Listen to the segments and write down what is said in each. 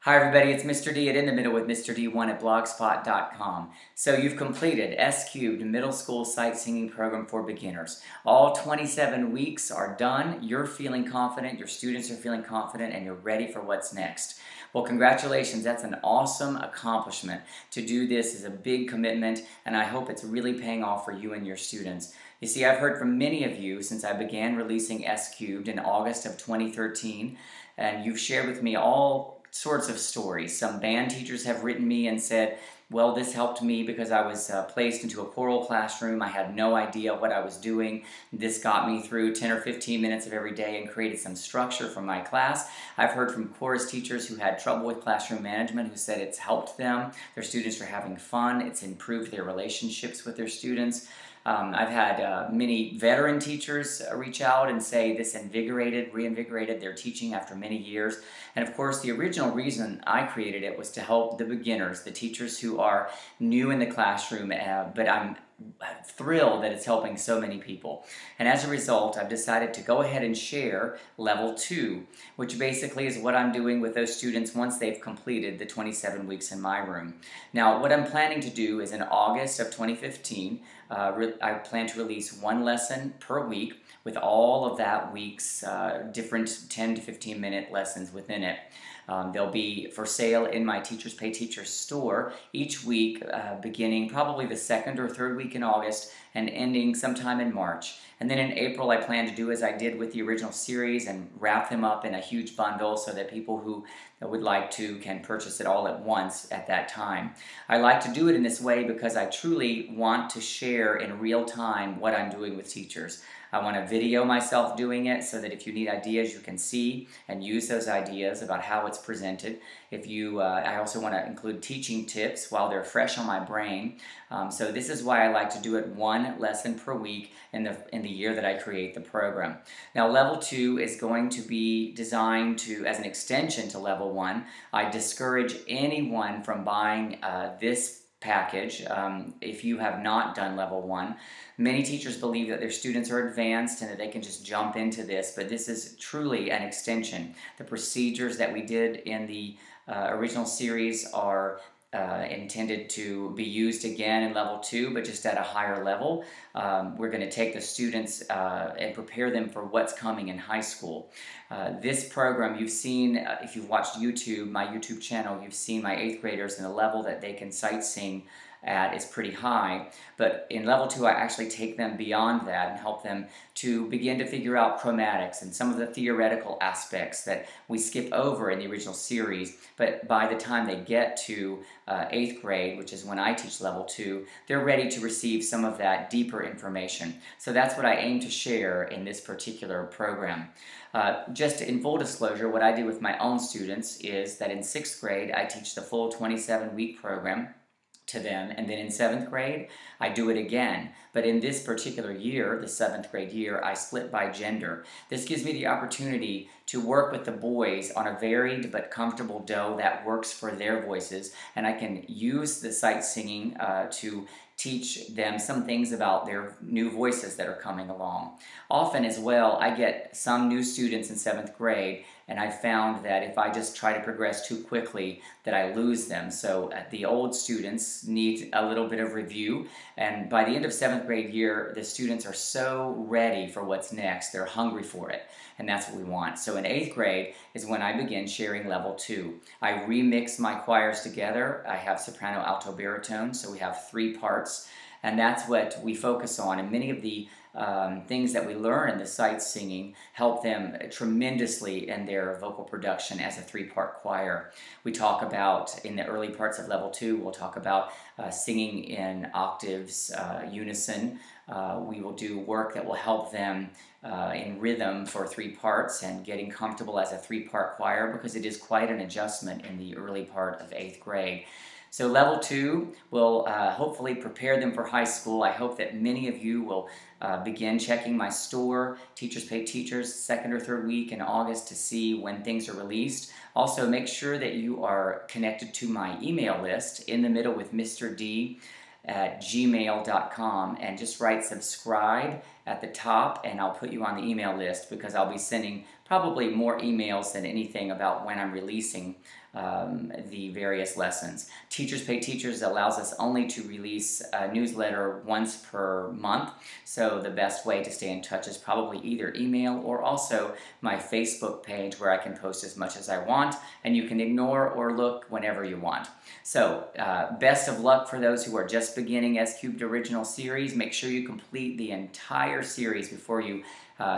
Hi everybody, it's Mr. D at In the Middle with Mr. D1 at blogspot.com. So you've completed S Cubed Middle School Sight Singing Program for Beginners. All 27 weeks are done. You're feeling confident, your students are feeling confident, and you're ready for what's next. Well, congratulations. That's an awesome accomplishment. To do this is a big commitment, and I hope it's really paying off for you and your students. You see, I've heard from many of you since I began releasing S Cubed in August of 2013, and you've shared with me all sorts of stories. Some band teachers have written me and said, well, this helped me because I was placed into a choral classroom. I had no idea what I was doing. This got me through 10 or 15 minutes of every day and created some structure for my class. I've heard from chorus teachers who had trouble with classroom management who said it's helped them. Their students are having fun. It's improved their relationships with their students. I've had many veteran teachers reach out and say this reinvigorated their teaching after many years. And of course, the original reason I created it was to help the beginners, the teachers who are new in the classroom, but I'm thrilled that it's helping so many people. And as a result, I've decided to go ahead and share Level 2, which basically is what I'm doing with those students once they've completed the 27 weeks in my room. Now, what I'm planning to do is in August of 2015, I plan to release one lesson per week with all of that week's different 10 to 15 minute lessons within it. They'll be for sale in my Teachers Pay Teachers store each week, beginning probably the second or third week in August and ending sometime in March. And then in April, I plan to do as I did with the original series and wrap them up in a huge bundle so that people who would like to can purchase it all at once at that time. I like to do it in this way because I truly want to share in real time what I'm doing with teachers. I want to video myself doing it so that if you need ideas, you can see and use those ideas about how it's presented. I also want to include teaching tips while they're fresh on my brain. So this is why I like to do it one lesson per week in the year that I create the program. Now, Level 2 is going to be designed as an extension to Level 1. I discourage anyone from buying this package if you have not done Level 1. Many teachers believe that their students are advanced and that they can just jump into this, but this is truly an extension. The procedures that we did in the original series are intended to be used again in Level 2, but just at a higher level. We're going to take the students and prepare them for what's coming in high school. This program, you've seen, if you've watched YouTube, my YouTube channel, you've seen my 8th graders and the level that they can sight sing at is pretty high, but in Level 2 I actually take them beyond that and help them to begin to figure out chromatics and some of the theoretical aspects that we skip over in the original series, but by the time they get to 8th grade, which is when I teach Level 2, they're ready to receive some of that deeper information. So that's what I aim to share in this particular program. Just in full disclosure, what I do with my own students is that in 6th grade I teach the full 27-week program to them, and then in 7th grade I do it again. But in this particular year, the 7th grade year, I split by gender. This gives me the opportunity to work with the boys on a varied but comfortable dough that works for their voices, and I can use the sight singing to teach them some things about their new voices that are coming along. Often as well, I get some new students in 7th grade, and I found that if I just try to progress too quickly, that I lose them. So the old students need a little bit of review, and by the end of 7th grade year, the students are so ready for what's next. They're hungry for it, and that's what we want. So in 8th grade is when I begin sharing Level 2. I remix my choirs together. I have soprano, alto, baritone, so we have 3 parts, and that's what we focus on. And many of the things that we learn in the sight singing help them tremendously in their vocal production as a 3-part choir. We talk about, in the early parts of Level 2, we'll talk about singing in octaves, unison. We will do work that will help them in rhythm for 3 parts and getting comfortable as a 3-part choir, because it is quite an adjustment in the early part of 8th grade. So Level 2 will hopefully prepare them for high school. I hope that many of you will begin checking my store, Teachers Pay Teachers, 2nd or 3rd week in August to see when things are released. Also, make sure that you are connected to my email list, In the Middle with Mr. D, at gmail.com, and just write subscribe at the top, and I'll put you on the email list because I'll be sending probably more emails than anything about when I'm releasing the various lessons. Teachers Pay Teachers allows us only to release a newsletter once per month, so the best way to stay in touch is probably either email or also my Facebook page, where I can post as much as I want, and you can ignore or look whenever you want. So best of luck for those who are just beginning S Cubed Original Series. Make sure you complete the entire series before you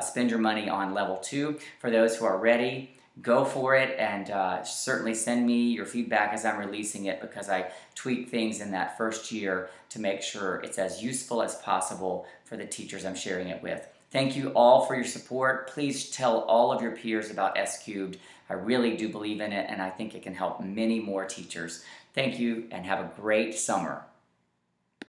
spend your money on level 2. For those who are ready, go for it, and certainly send me your feedback as I'm releasing it, because I tweak things in that first year to make sure it's as useful as possible for the teachers I'm sharing it with. Thank you all for your support. Please tell all of your peers about S Cubed. I really do believe in it, and I think it can help many more teachers. Thank you, and have a great summer.